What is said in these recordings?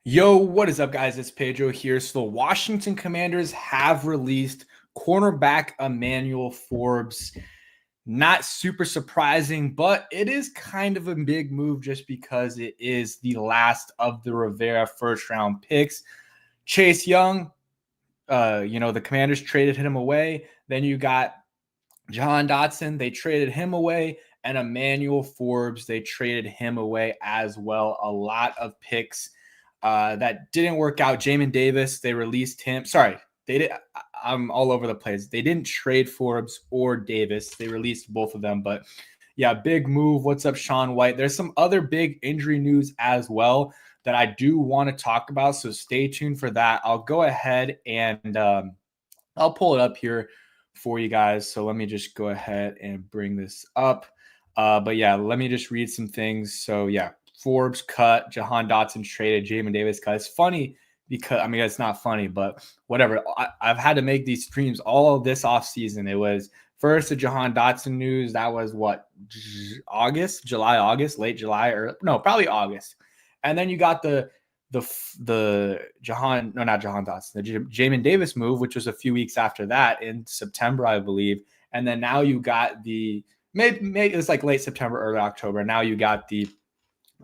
Yo, what is up, guys? It's Pedro here. So the Washington Commanders have released cornerback Emmanuel Forbes. Not super surprising, but it is kind of a big move just because it is the last of the Rivera first-round picks. Chase Young, the Commanders traded him away. Then you got Jahan Dotson, they traded him away. And Emmanuel Forbes, they traded him away as well. A lot of picks that didn't work out. Jamin Davis, they released him. Sorry, they did. I'm all over the place. They didn't trade Forbes or Davis. They released both of them. But yeah, big move. What's up, Sean White? There's some other big injury news as well that I do want to talk about. So stay tuned for that. I'll go ahead and I'll pull it up here for you guys. So let me just go ahead and bring this up. But yeah, let me just read some things. So yeah, Forbes cut, Jahan Dotson traded, Jamin Davis cut. It's funny because, I mean, it's not funny, but whatever. I've had to make these streams all of this offseason. It was first the Jahan Dotson news. That was what, late July, or no, probably August. And then you got the Jahan, no, not Jahan Dotson, the Jamin Davis move, which was a few weeks after that in September, I believe. And then now you got maybe it was like late September, early October. Now you got the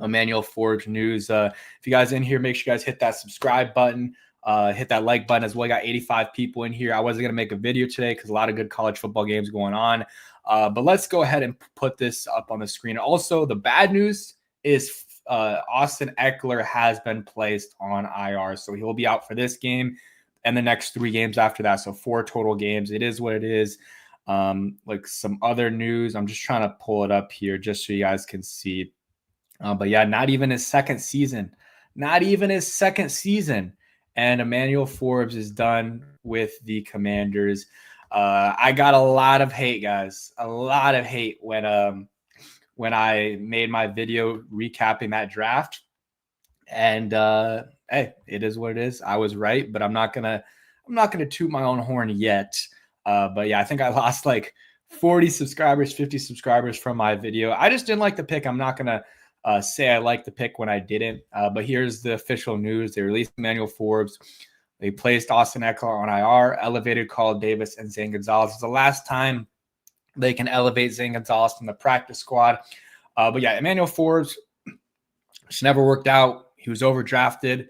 Emmanuel Forbes news. If you guys in here, make sure you guys hit that subscribe button, hit that like button as well. I got 85 people in here. I wasn't going to make a video today because a lot of good college football games going on. But let's go ahead and put this up on the screen. Also, the bad news is Austin Ekeler has been placed on IR. So he'll be out for this game and the next 3 games after that. So 4 total games. It is what it is. Like some other news, I'm just trying to pull it up here just so you guys can see. But yeah, not even his second season. And Emmanuel Forbes is done with the Commanders. I got a lot of hate, guys. A lot of hate when I made my video recapping that draft. And hey, it is what it is. I was right, but I'm not gonna toot my own horn yet. But yeah, I think I lost like 40 subscribers, 50 subscribers from my video. I just didn't like the pick. I'm not gonna say I liked the pick when I didn't. But here's the official news. They released Emmanuel Forbes. They placed Austin Ekeler on IR, elevated Carl Davis and Zane Gonzalez. It's the last time they can elevate Zane Gonzalez from the practice squad. But yeah, Emmanuel Forbes, which never worked out. He was overdrafted.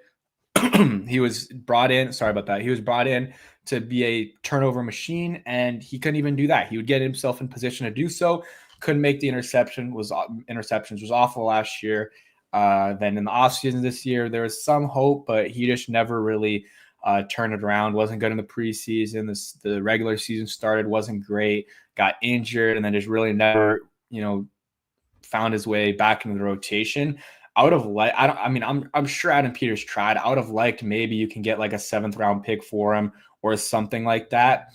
He was brought in. Sorry about that. He was brought in to be a turnover machine, and he couldn't even do that. He would get himself in position to do so. Couldn't make the interceptions. Was awful last year. Then in the offseason this year, there was some hope, but he just never really turned it around. Wasn't good in the preseason. The regular season started, wasn't great. Got injured, and then just really never, found his way back into the rotation. I would have liked. I'm sure Adam Peters tried. I would have liked maybe you can get like a 7th round pick for him or something like that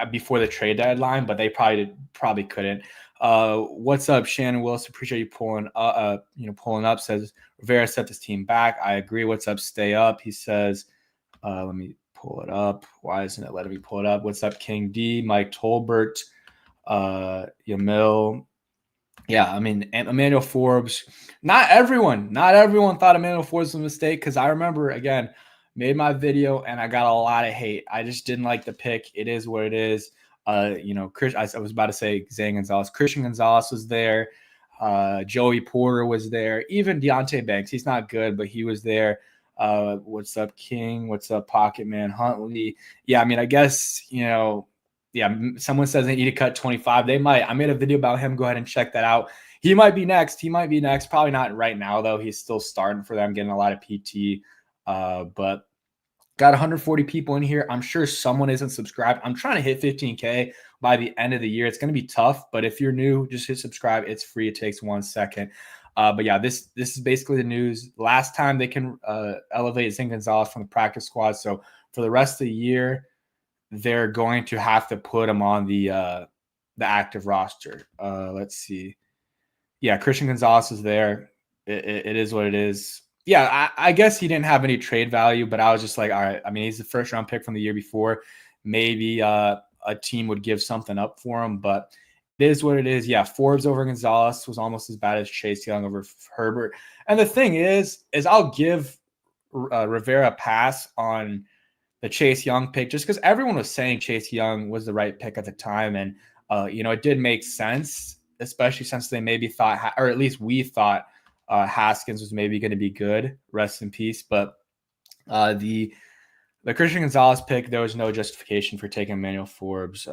before the trade deadline, but they probably couldn't. What's up, Shannon Wilson? Appreciate you pulling up. Says Rivera set this team back. I agree. What's up? Stay up. He says, let me pull it up. Why isn't it letting me pull it up? What's up, King D? Mike Tolbert, Yamil. Yeah, I mean, Emmanuel Forbes, not everyone thought Emmanuel Forbes was a mistake, because I remember, again, made my video and I got a lot of hate. I just didn't like the pick. It is what it is. Chris, I was about to say Zane Gonzalez. Christian Gonzalez was there. Joey Porter was there. Even Deontay Banks. He's not good, but he was there. What's up, King? What's up, Pocket Man Huntley? Yeah, I mean, I guess, yeah, someone says they need to cut 25. They might. I made a video about him. Go ahead and check that out. He might be next. Probably not right now, though. He's still starting for them, getting a lot of PT. But got 140 people in here. I'm sure someone isn't subscribed. I'm trying to hit 15K by the end of the year. It's going to be tough, but if you're new, just hit subscribe. It's free. It takes 1 second. But yeah, this is basically the news. Last time they can elevate Zane Gonzalez from the practice squad. So for the rest of the year, they're going to have to put him on the active roster. Let's see. Yeah, Christian Gonzalez is there. It is what it is. Yeah, I guess he didn't have any trade value, but I was just like, all right. I mean, he's the 1st round pick from the year before. Maybe a team would give something up for him, but It is what it is. Yeah, Forbes over Gonzalez was almost as bad as Chase Young over Herbert. And the thing is I'll give Rivera a pass on the Chase Young pick just because everyone was saying Chase Young was the right pick at the time. And, it did make sense, especially since they maybe thought, or at least we thought, Haskins was maybe going to be good. Rest in peace. But the Christian Gonzalez pick, there was no justification for taking Emmanuel Forbes.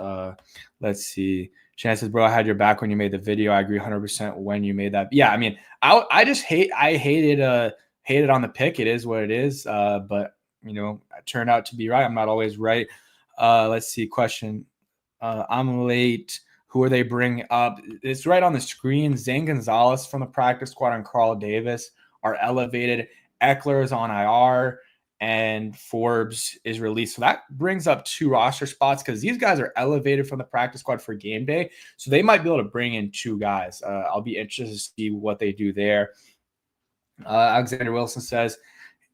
Let's see. Shannon says, bro, I had your back when you made the video. I agree 100% when you made that. Yeah, I mean, I hated on the pick. It is what it is. But, I turned out to be right. I'm not always right. Let's see. Question. I'm late. Who are they bringing up? It's right on the screen. Zane Gonzalez from the practice squad and Carl Davis are elevated. Eckler is on IR. And Forbes is released. So that brings up 2 roster spots because these guys are elevated from the practice squad for game day. So they might be able to bring in 2 guys. I'll be interested to see what they do there. Alexander Wilson says,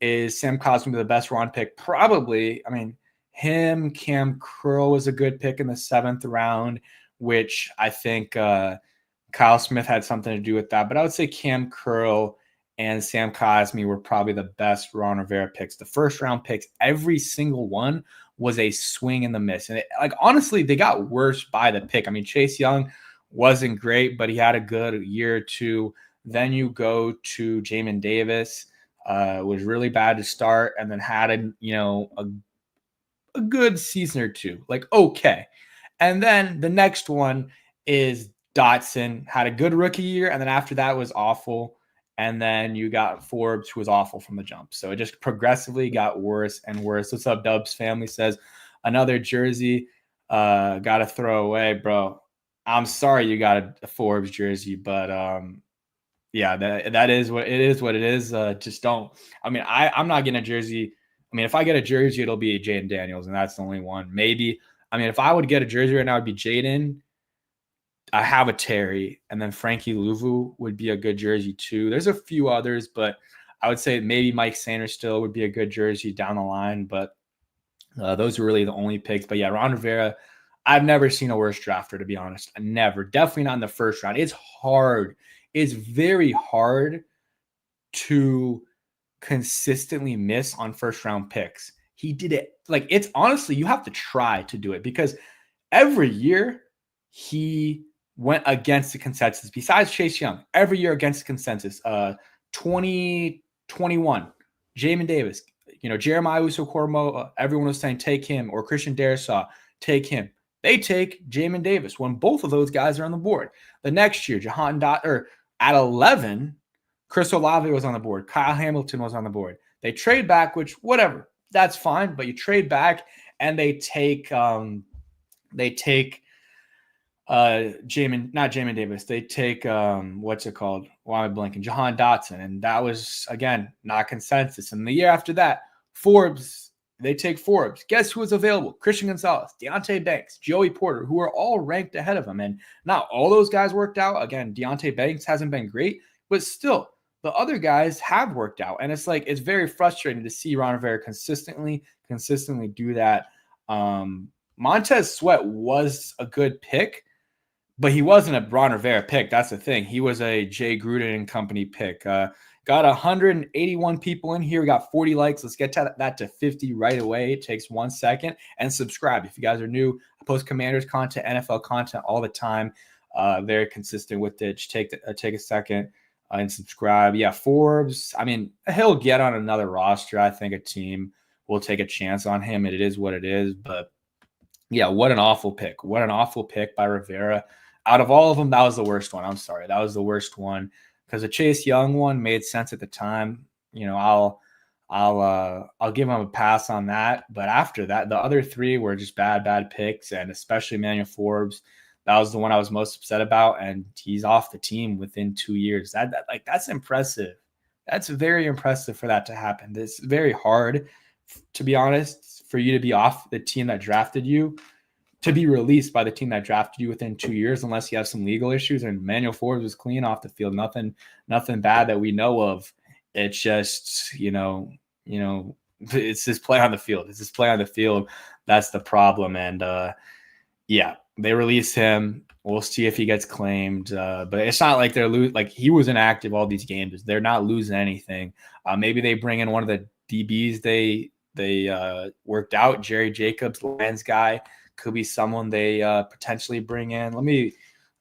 is Sam Cosmi the best round pick? Probably. I mean, Cam Curl was a good pick in the 7th round, which I think Kyle Smith had something to do with that. But I would say Cam Curl and Sam Cosmi were probably the best Ron Rivera picks. The first round picks, every single one was a swing and the miss. And honestly, they got worse by the pick. I mean, Chase Young wasn't great, but he had a good year or 2. Then you go to Jamin Davis, was really bad to start, and then had a good season or 2. Okay. And then the next one is Dotson, had a good rookie year, and then after that was awful. And then you got Forbes, who was awful from the jump. So it just progressively got worse and worse. What's up, Dubs family says, another jersey got to throw away, bro. I'm sorry you got a Forbes jersey, but yeah, that is what it is. What it is. Just don't. I mean, I'm not getting a jersey. I mean, if I get a jersey, it'll be Jaden Daniels, and that's the only one. Maybe. I mean, if I would get a jersey right now, it'd be Jaden. I have a Terry, and then Frankie Louvu would be a good jersey too. There's a few others, but I would say maybe Mike Sanders still would be a good jersey down the line. But those are really the only picks. But yeah, Ron Rivera, I've never seen a worse drafter, to be honest. Never. Definitely not in the first round. It's hard. It's very hard to consistently miss on first round picks. He did it. It's honestly, you have to try to do it because every year he went against the consensus. Besides Chase Young, every year against the consensus. 2021, Jamin Davis, Jeremiah Uso-Cormo, everyone was saying take him, or Christian Darrisaw, take him. They take Jamin Davis when both of those guys are on the board. The next year, at 11, Chris Olave was on the board. Kyle Hamilton was on the board. They trade back, which whatever, that's fine. But you trade back and they take not Jamin Davis. They take what's it called? Why am I blanking? Jahan Dotson, and that was again not consensus. And the year after that, Forbes. They take Forbes. Guess who was available? Christian Gonzalez, Deontay Banks, Joey Porter, who are all ranked ahead of him. And not all those guys worked out. Again, Deontay Banks hasn't been great, but still, the other guys have worked out. And it's very frustrating to see Ron Rivera consistently do that. Montez Sweat was a good pick, but he wasn't a Ron Rivera pick. That's the thing. He was a Jay Gruden and company pick. Got 181 people in here. We got 40 likes. Let's get to that to 50 right away. It takes 1 second. And subscribe. If you guys are new, I post Commanders content, NFL content all the time. Very consistent with it. Just take a second and subscribe. Yeah, Forbes. I mean, he'll get on another roster. I think a team will take a chance on him. It is what it is. But yeah, what an awful pick. What an awful pick by Rivera. Out of all of them, that was the worst one. I'm sorry. That was the worst one. Because the Chase Young one made sense at the time. I'll give him a pass on that. But after that, the other 3 were just bad picks, and especially Emmanuel Forbes. That was the one I was most upset about, and he's off the team within 2 years. That's impressive. That's very impressive for that to happen. It's very hard, to be honest, for you to be off the team that drafted you, to be released by the team that drafted you within 2 years, unless you have some legal issues. And Emmanuel Forbes was clean off the field. Nothing bad that we know of. It's just, it's his play on the field. It's his play on the field. That's the problem. And yeah, they released him. We'll see if he gets claimed. But it's not like they're like he was inactive all these games. They're not losing anything. Maybe they bring in one of the DBs they worked out. Jerry Jacobs, Lions guy, could be someone they potentially bring in. Let me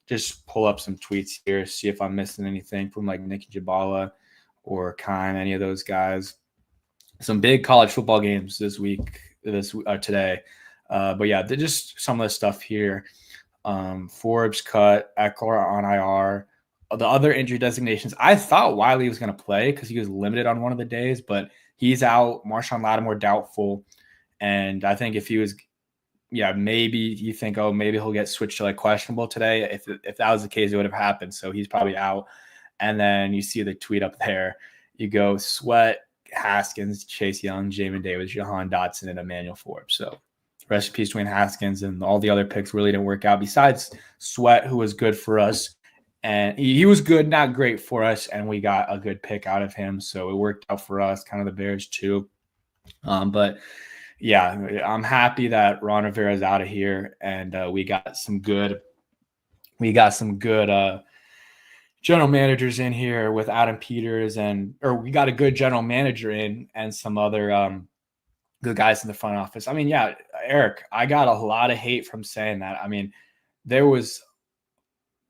just pull up some tweets here, see if I'm missing anything from like Nicky Jabala or Kime, any of those guys. Some big college football games this week, today. But yeah, they're just some of the stuff here. Forbes cut, Eckler on IR. The other injury designations, I thought Wiley was going to play because he was limited on one of the days, but he's out. Marshawn Lattimore doubtful. And I think if he was, maybe you think, oh, maybe he'll get switched to like questionable today. If that was the case, it would have happened. So he's probably out. And then you see the tweet up there. You go Sweat, Haskins, Chase Young, Jamin Davis, Jahan Dotson, and Emmanuel Forbes. So rest in peace, Dwayne Haskins, and all the other picks really didn't work out besides Sweat, who was good for us. And he was good, not great for us, and we got a good pick out of him. So it worked out for us, kind of the Bears too. But yeah, I'm happy that Ron Rivera is out of here, and we got some good general managers in here with Adam Peters, or we got a good general manager in and some other good guys in the front office. I mean, yeah, Eric, I got a lot of hate from saying that. I mean, there was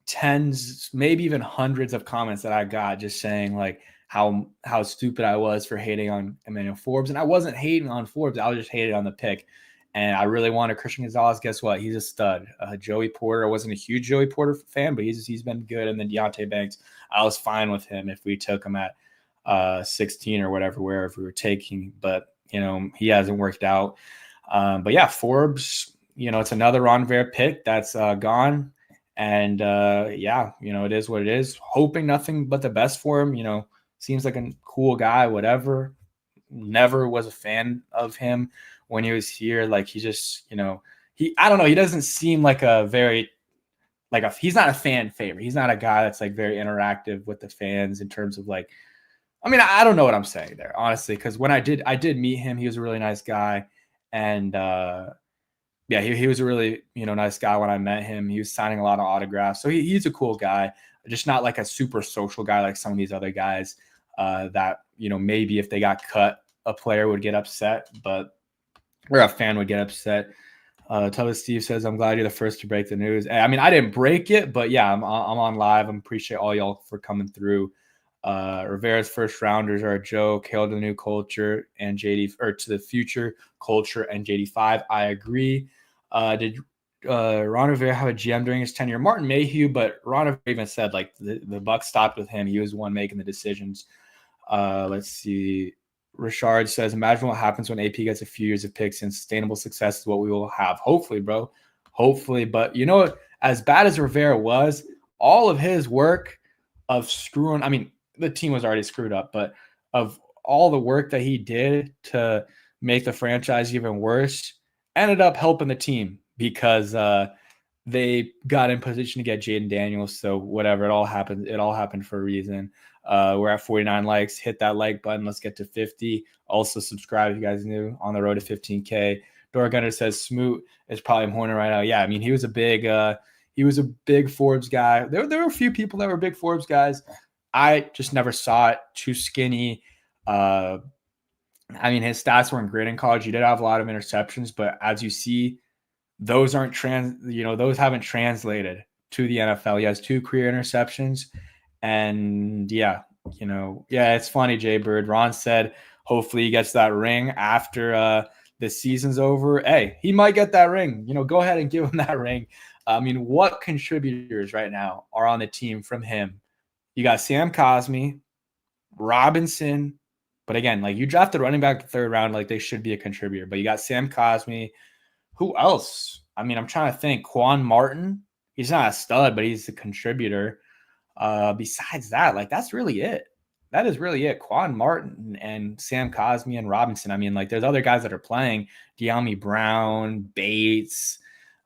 tens, maybe even hundreds of comments that I got just saying like how stupid I was for hating on Emmanuel Forbes. And I wasn't hating on Forbes. I was just hating on the pick. And I really wanted Christian Gonzalez. Guess what? He's a stud. Joey Porter. I wasn't a huge Joey Porter fan, but he's been good. And then Deontay Banks, I was fine with him if we took him at 16 or whatever, wherever we were taking. But, he hasn't worked out. But yeah, Forbes, it's another Ron Rivera pick that's gone. And it is what it is. Hoping nothing but the best for him. Seems like a cool guy, whatever. Never was a fan of him when he was here. Like he just, I don't know. He doesn't seem like he's not a fan favorite. He's not a guy that's like very interactive with the fans in terms of like, I mean, I don't know what I'm saying there, honestly, because when I did meet him, he was a really nice guy. And he was a really, nice guy when I met him. He was signing a lot of autographs. So he's a cool guy, just not like a super social guy like some of these other guys that, maybe if they got cut, a player would get upset, or a fan would get upset. Tell Steve says, I'm glad you're the first to break the news. I mean, I didn't break it, but yeah, I'm on live. I appreciate all y'all for coming through. Rivera's first rounders are a joke. Hail to the new culture and JD, or to the future culture and JD5. I agree. Did Ron Rivera have a GM during his tenure? Martin Mayhew, but Ron Rivera even said like the buck stopped with him. He was the one making the decisions. Let's see. Richard says, imagine what happens when AP gets a few years of picks and sustainable success is what we will have. Hopefully, bro. Hopefully. But as bad as Rivera was, all of his work of screwing, I mean, the team was already screwed up, but of all the work that he did to make the franchise even worse, ended up helping the team because they got in position to get Jaden Daniels. So whatever, it all happened for a reason. We're at 49 likes. Hit that like button. Let's get to 50. Also subscribe if you guys new, on the road to 15K. Dora Gunner says Smoot is probably horning right now. Yeah, I mean, he was a big Forbes guy. There were a few people that were big Forbes guys. I just never saw it. Too skinny. I mean, his stats weren't great in college. He did have a lot of interceptions, but as you see, those haven't translated to the NFL. He has 2 career interceptions. And it's funny, Jay Bird. Ron said, hopefully he gets that ring after the season's over. Hey, he might get that ring. Go ahead and give him that ring. I mean, what contributors right now are on the team from him? You got Sam Cosmi, Robinson. But again, like you drafted running back the 3rd round, like they should be a contributor. But you got Sam Cosmi. Who else? I mean, I'm trying to think. Quan Martin. He's not a stud, but he's a contributor. Besides that, like that's really it. That is really it. Quan Martin and Sam Cosmi and Robinson. I mean, like there's other guys that are playing. De'Ami Brown, Bates,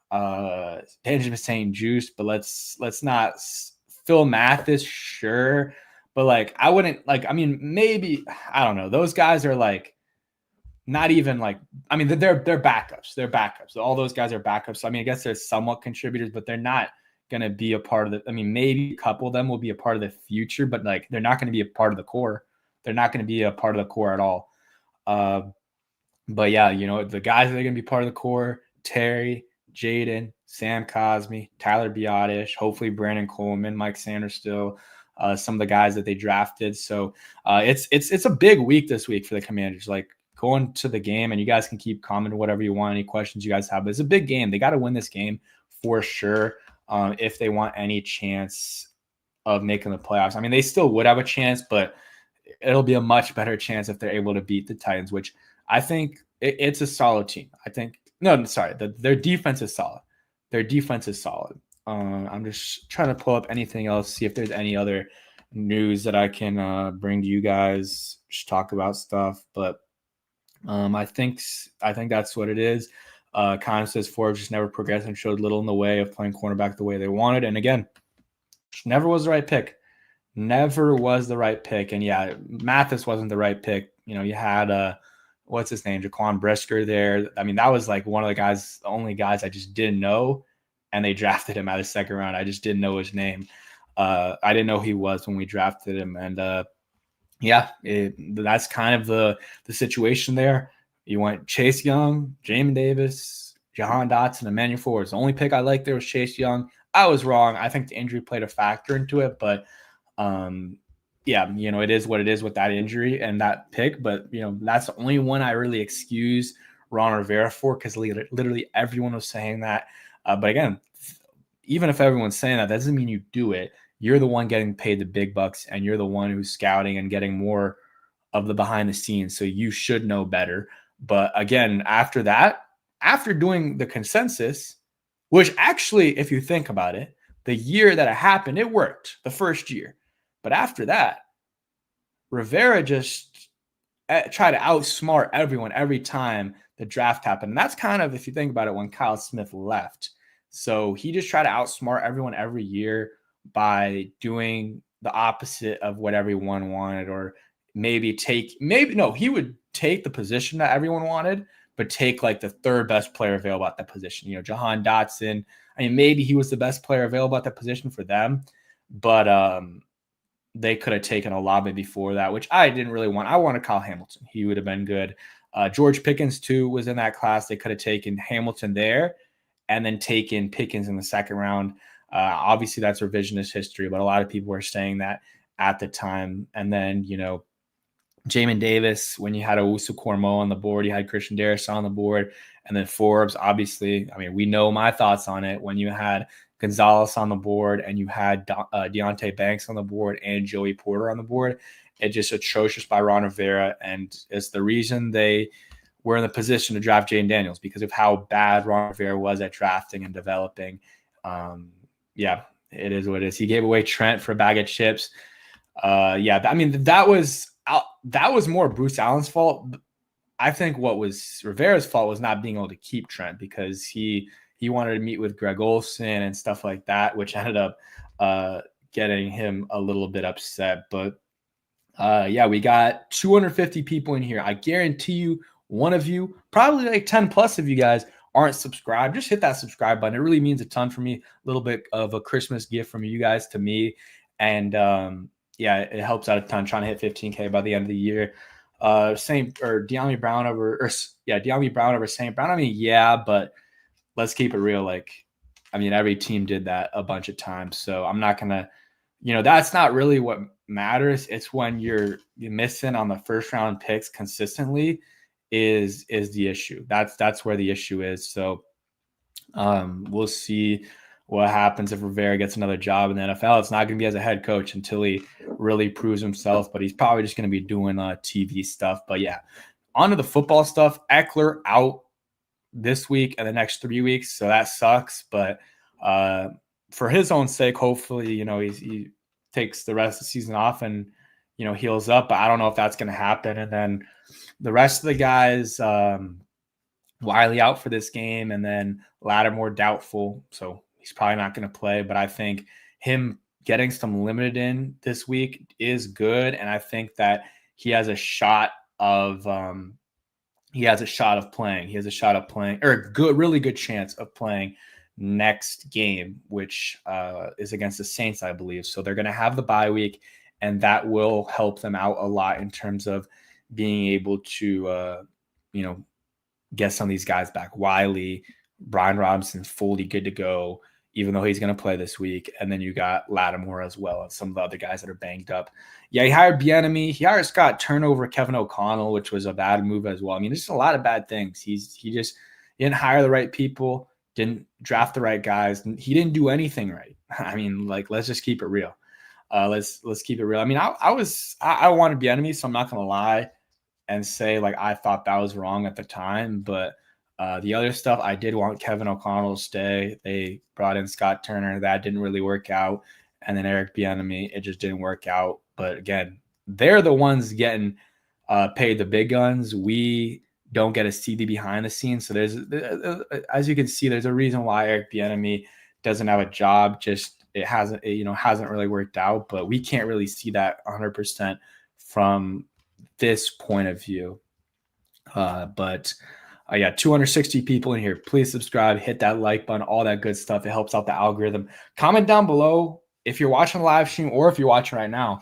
Benjamin St. Juice, but let's not. Phil Mathis, sure. But like I wouldn't like, I mean, maybe, I don't know. Those guys are like not even like, I mean, they're backups. They're backups. All those guys are backups. So, I mean, I guess they're somewhat contributors, but they're not going to be a part of the, I mean, maybe a couple of them will be a part of the future, but like they're not going to be a part of the core. They're not going to be a part of the core at all. But yeah, the guys that are going to be part of the core, Terry, Jaden, Sam Cosme, Tyler Biotish, hopefully Brandon Coleman, Mike Sanders still, some of the guys that they drafted. So it's a big week this week for the Commanders. Like going to the game, and you guys can keep commenting whatever you want, any questions you guys have. But it's a big game. They got to win this game for sure if they want any chance of making the playoffs. I mean, they still would have a chance, but it'll be a much better chance if they're able to beat the Titans, which I think it's a solid team. I think their defense is solid. Their defense is solid. I'm just trying to pull up anything else, see if there's any other news that I can bring to you guys, just talk about stuff. But I think that's what it is. Kind of says Forbes just never progressed and showed little in the way of playing cornerback the way they wanted. And again, never was the right pick. Never was the right pick. And yeah, Mathis wasn't the right pick. You had what's his name? Jaquan Brisker there. I mean, that was like one of the only guys I just didn't know. And they drafted him out of the second round. I just didn't know his name. I didn't know who he was when we drafted him. And that's kind of the situation there. You went Chase Young, Jamin Davis, Jahan Dotson, Emmanuel Forbes. The only pick I liked there was Chase Young. I was wrong. I think the injury played a factor into it, but it is what it is with that injury and that pick. But that's the only one I really excuse Ron Rivera for, because literally everyone was saying that. But again, even if everyone's saying that doesn't mean you do it. You're the one getting paid the big bucks, and you're the one who's scouting and getting more of the behind the scenes. So you should know better. But again, after doing the consensus, which actually, if you think about it, the year that it happened, it worked the first year. But after that, Rivera just tried to outsmart everyone every time the draft happened. And that's kind of, if you think about it, when Kyle Smith left. So he just tried to outsmart everyone every year by doing the opposite of what everyone wanted, or he would take the position that everyone wanted, but take like the third best player available at that position. Jahan Dotson. I mean, maybe he was the best player available at that position for them, but they could have taken Olave before that, which I didn't really want. I wanted Kyle Hamilton. He would have been good. George Pickens, too, was in that class. They could have taken Hamilton there and then taken Pickens in the second round. Obviously, that's revisionist history, but a lot of people were saying that at the time. And then, Jamin Davis, when you had Owusu Cormo on the board, you had Christian Darrisaw on the board, and then Forbes, obviously. I mean, we know my thoughts on it. When you had Gonzalez on the board and you had Deontay Banks on the board and Joey Porter on the board, it's just atrocious by Ron Rivera, and it's the reason they were in the position to draft Jayden Daniels, because of how bad Ron Rivera was at drafting and developing. It is what it is. He gave away Trent for a bag of chips. That was more Bruce Allen's fault. I think what was Rivera's fault was not being able to keep Trent, because he wanted to meet with Greg Olson and stuff like that, which ended up getting him a little bit upset. But we got 250 people in here. I guarantee you, one of you, probably like 10 plus of you guys, aren't subscribed. Just hit that subscribe button. It really means a ton for me. A little bit of a Christmas gift from you guys to me. And it helps out a ton, trying to hit 15K by the end of the year. De'Ami Brown over St. Brown. I mean, but let's keep it real. Every team did that a bunch of times. So I'm not going to, that's not really what matters. It's when you're missing on the first round picks consistently is the issue. That's where the issue is. So we'll see what happens if Rivera gets another job in the NFL. It's not going to be as a head coach until he really proves himself, but he's probably just going to be doing TV stuff. But yeah, on to the football stuff. Eckler out this week and the next 3 weeks, so that sucks. But for his own sake, hopefully, he takes the rest of the season off and heals up. But I don't know if that's going to happen. And then the rest of the guys, Wiley out for this game, and then Lattimore doubtful, so he's probably not going to play. But I think him getting some limited in this week is good, and I think that he has a shot of playing. He has a shot of playing, or a really good chance of playing next game, which is against the Saints, I believe. So they're going to have the bye week, and that will help them out a lot in terms of being able to, get some of these guys back. Wiley, Brian Robinson, fully good to go, even though he's going to play this week. And then you got Lattimore as well, and some of the other guys that are banged up. Yeah, he hired Bieniemy. He hired Scott Turnover, Kevin O'Connell, which was a bad move as well. I mean, there's just a lot of bad things. He didn't hire the right people, didn't draft the right guys. He didn't do anything right. I mean, let's just keep it real. Let's keep it real. I mean, I wanted Bieniemy, so I'm not gonna lie and say I thought that was wrong at the time, but the other stuff, I did want Kevin O'Connell to stay. They brought in Scott Turner. That didn't really work out. And then Eric Bieniemy, it just didn't work out. But again, they're the ones getting paid the big guns. We don't get a CD behind the scenes. So there's, as you can see, there's a reason why Eric Bieniemy doesn't have a job. Just it hasn't really worked out. But we can't really see that 100% from this point of view. But 260 people in here. Please subscribe, hit that like button, all that good stuff. It helps out the algorithm. Comment down below if you're watching live stream or if you're watching right now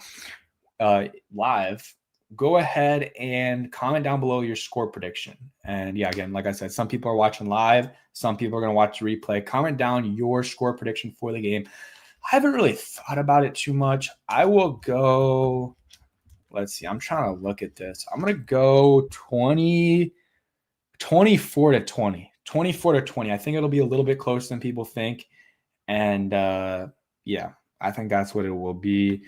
live. Go ahead and comment down below your score prediction. And yeah, again, like I said, some people are watching live. Some people are going to watch the replay. Comment down your score prediction for the game. I haven't really thought about it too much. I will go, let's see. I'm trying to look at this. I'm going to go 24 to 20. 24 to 20. I think it'll be a little bit closer than people think. And yeah, I think that's what it will be.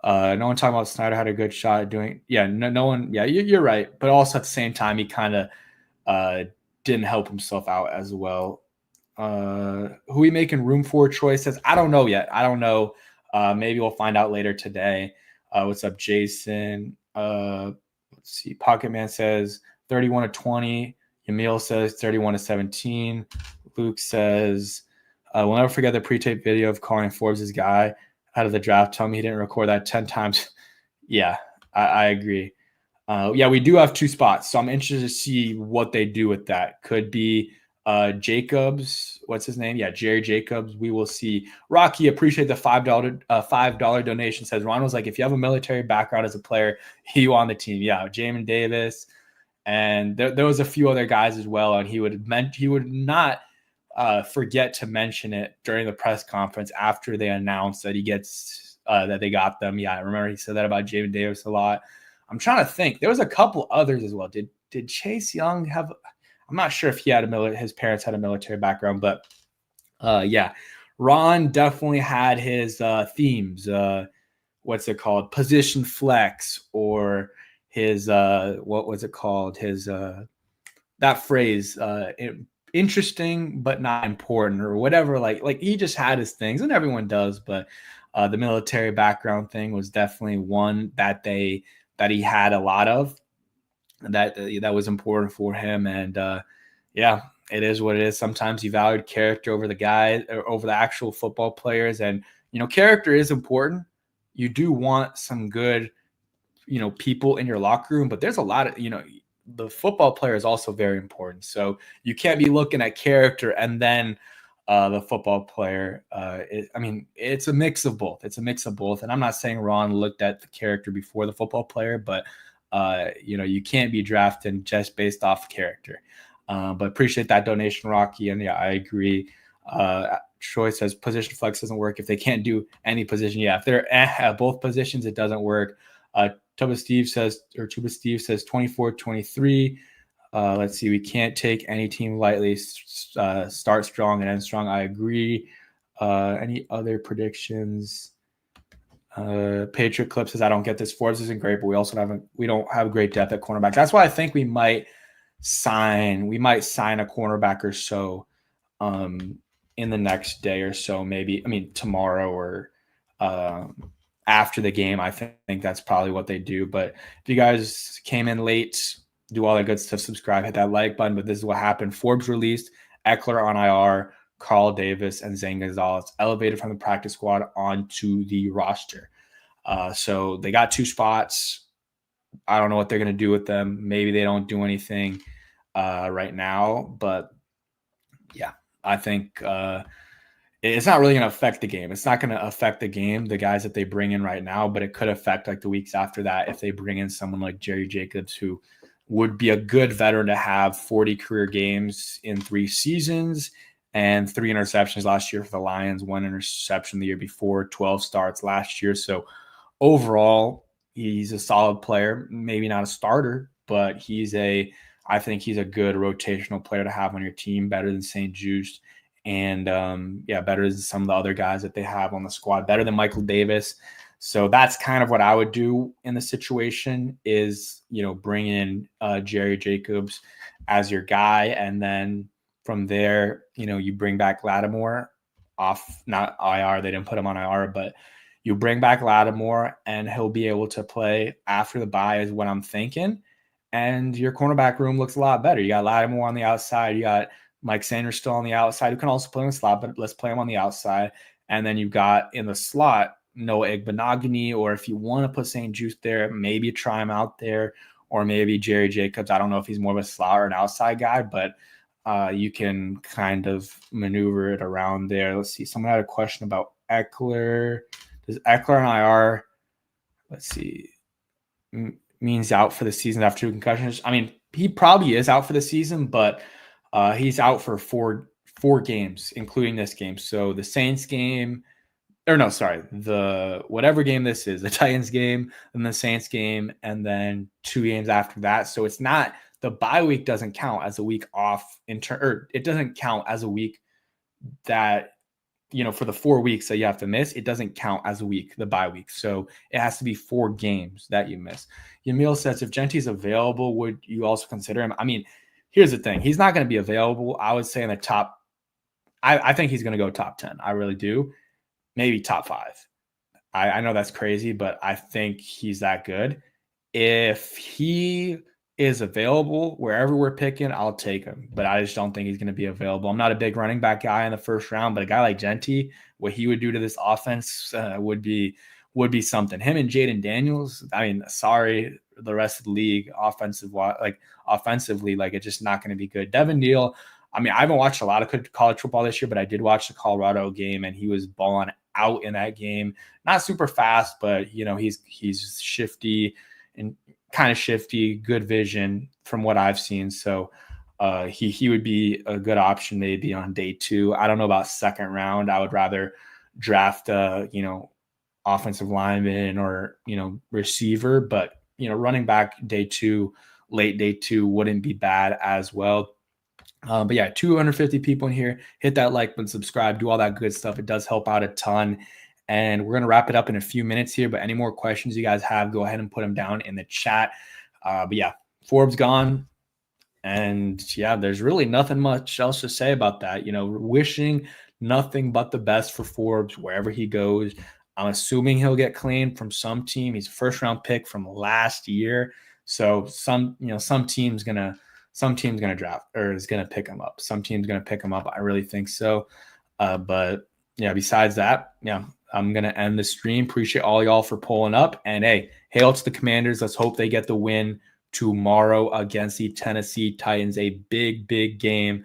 No one talking about Snyder had a good shot at doing. Yeah, no one. Yeah, you're right. But also at the same time, he kind of didn't help himself out as well. Who we making room for? Troy says, I don't know yet. I don't know. Maybe we'll find out later today. What's up, Jason? Let's see. Pocket Man says 31 to 20. Emil says 31 to 17. Luke says, we'll never forget the pre-tape video of calling Forbes his guy out of the draft. Tell me he didn't record that 10 times. Yeah, I agree. Yeah, we do have 2 spots, so I'm interested to see what they do with that. Could be Jacobs. What's his name? Yeah, Jerry Jacobs. We will see. Rocky, appreciate the $5 donation. Says Ron was like, if you have a military background as a player, you on the team. Yeah, Jamin Davis. And there was a few other guys as well, and he would not forget to mention it during the press conference after they announced that that they got them. Yeah, I remember he said that about Jamin Davis a lot. I'm trying to think. There was a couple others as well. Did Chase Young have? I'm not sure if he had his parents had a military background, but yeah, Ron definitely had his themes. What's it called? Position flex, or his what was it called? His that phrase, interesting but not important, or whatever. Like he just had his things, and everyone does. But the military background thing was definitely one that he had a lot of. That was important for him, and yeah, it is what it is. Sometimes you valued character over the guy or over the actual football players, and character is important. You do want some good people in your locker room, but there's a lot of the football player is also very important. So you can't be looking at character and then the football player. It's a mix of both. And I'm not saying Ron looked at the character before the football player, but you can't be drafting just based off character. But appreciate that donation, Rocky. And yeah, I agree. Troy says position flex doesn't work if they can't do any position. Yeah, if they're at both positions, it doesn't work. Tuba Steve says 24-23. Let's see. We can't take any team lightly. Start strong and end strong. I agree. Any other predictions? Patriot Clip says, I don't get this. Forbes isn't great, but we don't have great depth at cornerback. That's why I think we might sign a cornerback or so in the next day or so, maybe. Tomorrow or after the game. I think that's probably what they do. But if you guys came in late, do all that good stuff, subscribe, hit that like button. But this is what happened. Forbes released, Eckler on IR, Carl Davis, and Zane Gonzalez elevated from the practice squad onto the roster. So they got 2 spots. I don't know what they're going to do with them. Maybe they don't do anything right now. But yeah, I think it's not really going to affect the game. It's not going to affect the game, the guys that they bring in right now, but it could affect like the weeks after that if they bring in someone like Jerry Jacobs, who would be a good veteran to have 40 career games in 3 seasons and 3 interceptions last year for the Lions, 1 interception the year before, 12 starts last year. So overall, he's a solid player, maybe not a starter, but I think he's a good rotational player to have on your team, better than St. Juste. And better than some of the other guys that they have on the squad, better than Michael Davis. So that's kind of what I would do in the situation is, bring in Jerry Jacobs as your guy. And then from there, you bring back Lattimore off, not IR. They didn't put him on IR, but you bring back Lattimore and he'll be able to play after the bye is what I'm thinking. And your cornerback room looks a lot better. You got Lattimore on the outside. You got Mike Sanders still on the outside, who can also play in the slot, but let's play him on the outside. And then you've got in the slot, Noah Igbenogany, or if you want to put St. Juste there, maybe try him out there, or maybe Jerry Jacobs. I don't know if he's more of a slot or an outside guy, but you can kind of maneuver it around there. Let's see. Someone had a question about Eckler. Does Eckler and IR, let's see, means out for the season after 2 concussions? I mean, he probably is out for the season, but he's out for four games, including this game. So the Saints game, the whatever game this is, the Titans game and the Saints game, and then 2 games after that. So it's not, the bye week doesn't count as a week off or it doesn't count as a week that, for the 4 weeks that you have to miss, it doesn't count as a week, the bye week. So it has to be 4 games that you miss. Yamil says, if Genty's available, would you also consider him? I mean, here's the thing. He's not going to be available. I would say in the top, I think he's going to go top 10. I really do. Maybe top 5. I know that's crazy, but I think he's that good. If he is available wherever we're picking, I'll take him. But I just don't think he's going to be available. I'm not a big running back guy in the first round, but a guy like Genty, what he would do to this offense would be something. Him and Jaden Daniels, I mean, sorry, the rest of the league offensively, it's just not going to be good. Devin Neal, I mean, I haven't watched a lot of college football this year, but I did watch the Colorado game, and he was balling out in that game. Not super fast, but he's shifty and kind of shifty, good vision from what I've seen. So he would be a good option maybe on day 2. I don't know about second round. I would rather draft offensive lineman or receiver, but running back day 2, late day 2 wouldn't be bad as well. But yeah, 250 people in here. Hit that like button, subscribe, do all that good stuff. It does help out a ton. And we're going to wrap it up in a few minutes here. But any more questions you guys have, go ahead and put them down in the chat. But yeah, Forbes gone. And yeah, there's really nothing much else to say about that. Wishing nothing but the best for Forbes wherever he goes. I'm assuming he'll get claimed from some team. He's a first-round pick from last year. So some team's gonna draft or is gonna pick him up. Some team's gonna pick him up. I really think so. But yeah, besides that, yeah, I'm gonna end the stream. Appreciate all y'all for pulling up. And hey, hail to the Commanders. Let's hope they get the win tomorrow against the Tennessee Titans. A big, big game.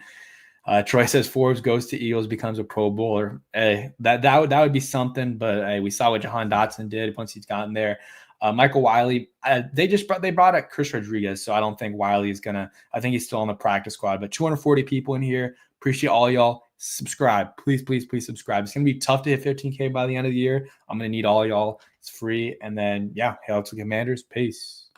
Troy says Forbes goes to Eagles, becomes a Pro Bowler. Hey, that would be something. But hey, we saw what Jahan Dotson did once he's gotten there. Michael Wiley, they brought up Chris Rodriguez, so I don't think Wiley is gonna. I think he's still on the practice squad. But 240 people in here. Appreciate all y'all. Subscribe, please, please, please subscribe. It's gonna be tough to hit 15K by the end of the year. I'm gonna need all y'all. It's free, and then yeah, hail to the Commanders. Peace.